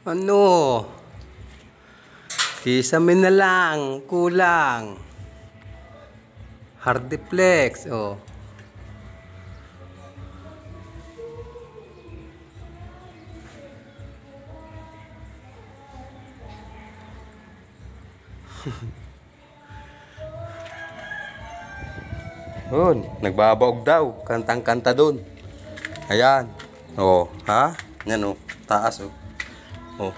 Ano? Kisame na lang. Kulang. Hardiplex. Oh. Doon, nagbabaog daw. Kantang-kanta doon. Ayan. Oh, ha? Yan oh, taas oh. Oh.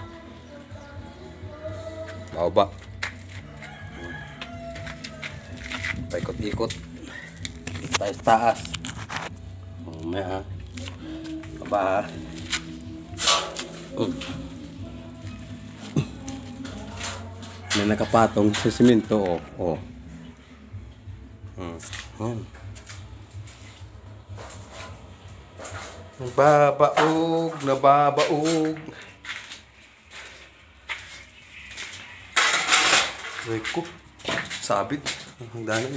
Baba. Paikot-ikot. Taas-taas. Oh, may ha. Baba ha. May nakapatong sa simento oh. Oh. Nababaog, nababaog. Ay ko, sabit. Ang danan.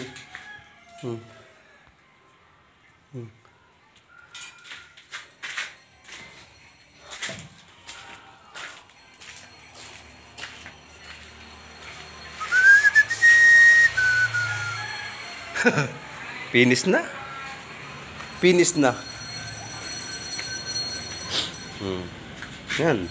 Finish na. Finish na. Yan.